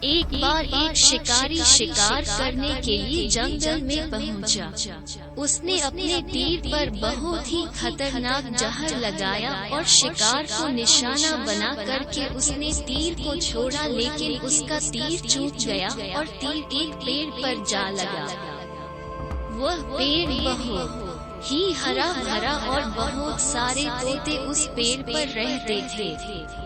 एक बार एक शिकारी शिकार करने के लिए जंगल में पहुंचा। उसने अपने तीर पर बहुत ही खतरनाक जहर लगाया और शिकार को निशाना बना करके उसने तीर को छोड़ा, लेकिन उसका तीर चूक गया और तीर एक पेड़ पर जा लगा। वह पेड़ बहुत ही हरा भरा और बहुत सारे तोते उस पेड़ पर रहते थे।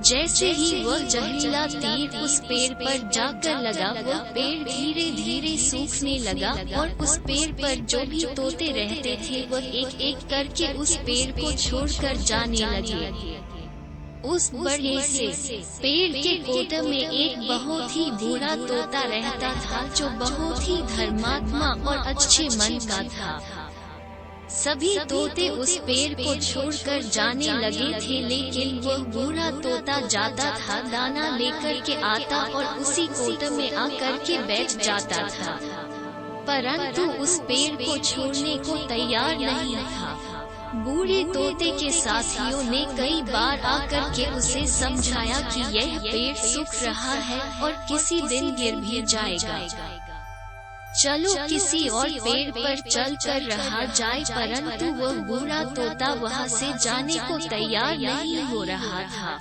जैसे ही वह जहरीला तीर उस पेड़ पर जाकर लगा, वह पेड़ धीरे धीरे सूखने लगा और उस पेड़ पर जो भी तोते रहते थे वह एक एक करके उस पेड़ को छोड़कर जाने लगे। उस बड़े से पेड़ के कोटे में एक बहुत ही बूढ़ा तोता रहता था जो बहुत ही धर्मात्मा और अच्छे मन का था। सभी तोते उस पेड़ को छोड़कर जाने लगे थे, लेकिन वह बूढ़ा तोता जाता था, दाना लेकर के आता और उसी कोटे में आकर के बैठ जाता था, परंतु उस पेड़ को छोड़ने को तैयार नहीं था। बूढ़े तोते के साथियों ने कई बार आकर के उसे समझाया कि यह पेड़ सूख रहा है और किसी दिन गिर भी जाएगा, चलो किसी और पेड़ पर चल कर रहा जाए, परंतु वह बूढ़ा तोता वहाँ से जाने को तैयार नहीं हो रहा था।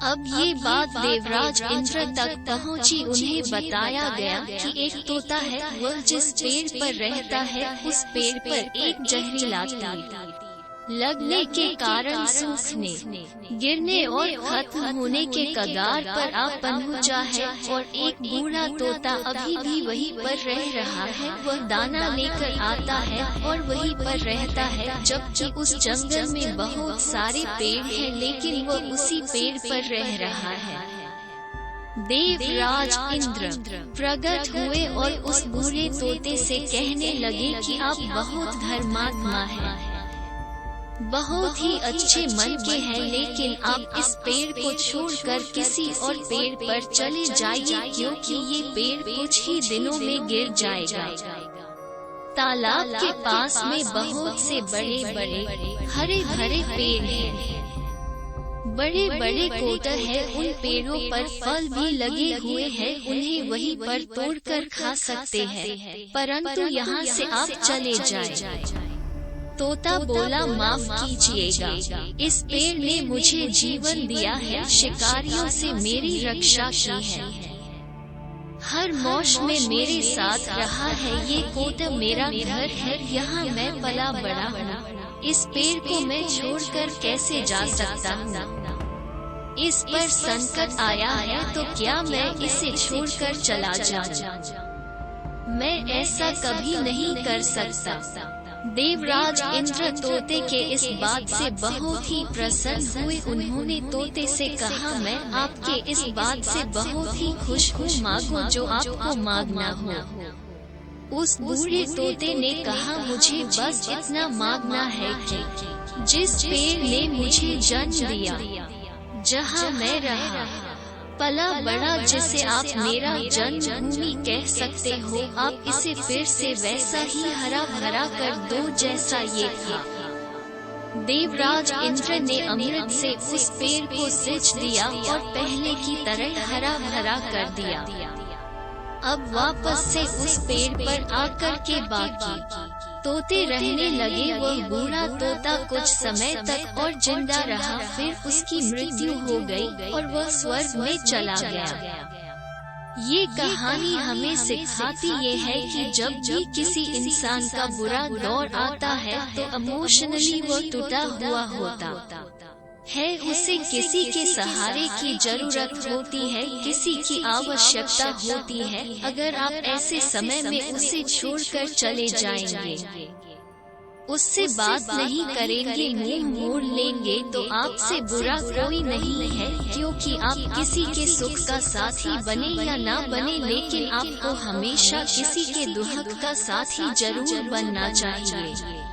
अब ये बात देवराज इंद्र तक पहुँची। उन्हें बताया गया कि एक तोता है, वह जिस पेड़ पर रहता है उस पेड़ पर एक जहरीला तीर लगने के कारण सूखने, गिरने और खत्म होने के कगार पर आ पहुंचा है और एक बूढ़ा तोता अभी भी वहीं पर रह रहा है। वह दाना लेकर आता है और वहीं पर रहता है, जबकि उस जंगल में बहुत सारे पेड़ हैं, लेकिन वह उसी पेड़ पर रह रहा है। देवराज इंद्र प्रकट हुए और उस बूढ़े तोते से कहने लगे कि आप बहुत धर्मात्मा हैं, बहुत ही अच्छे मन के हैं, लेकिन आप इस पेड़ को छोड़कर किसी और पेड़ पर चले जाइए, क्योंकि ये पेड़ कुछ ही दिनों में गिर जाएगा। तालाब के पास में बहुत से बड़े बड़े हरे भरे पेड़ हैं, बड़े बड़े कोटर हैं, उन पेड़ों पर फल भी लगे हुए हैं, उन्हें वहीं पर तोड़कर खा सकते हैं, परंतु यहाँ से आप चले जाएं। तोता बोला, माफ कीजिएगा, इस पेड़ ने मुझे जीवन दिया है, शिकारियों से मेरी रक्षा की है, हर मौसम में मेरे साथ रहा है, ये कोटा मेरा घर है, यहाँ मैं पला बड़ा हूँ, इस पेड़ को मैं छोड़कर कैसे जा सकता हूँ? इस पर संकट आया है तो क्या मैं इसे छोड़कर चला जाऊँ? मैं ऐसा कभी नहीं कर सकता। देवराज इंद्र तोते के इस बात से बहुत ही प्रसन्न हुए। उन्होंने तोते से कहा, मैं आपके इस बात से बहुत ही खुश हूँ, मांगो जो आपको मांगना हो। उस बूढ़े तोते ने कहा, मुझे बस इतना मांगना है कि जिस पेड़ ने मुझे जन्म दिया, जहाँ मैं रहा पला बड़ा, जिसे आप मेरा जन्मभूमि कह सकते हो, आप इसे फिर से वैसा ही हरा भरा कर दो जैसा ये था। देवराज इंद्र ने अमृत से उस पेड़ को सींच दिया और पहले की तरह हरा भरा कर दिया। अब वापस से उस पेड़ पर आकर के बाकी तोते रहने लगे। वह बूढ़ा तोता कुछ समय तक और जिंदा रहा, फिर उसकी मृत्यु हो गई और वह स्वर्ग में चला गया। ये कहानी हमें सिखाती ये है कि जब भी किसी इंसान का बुरा दौर आता है तो इमोशनली वो टूटा हुआ होता है, उसे किसी के सहारे की जरूरत होती है, किसी की आवश्यकता होती है। अगर आप ऐसे समय में उसे छोड़कर चले जाएंगे, उससे बात नहीं करेंगे, मुंह मोड़ लेंगे, तो आपसे बुरा कोई नहीं है, क्योंकि आप किसी के सुख का साथी बने या ना बने, लेकिन आपको हमेशा किसी के दुख का साथी जरूर बनना चाहिए।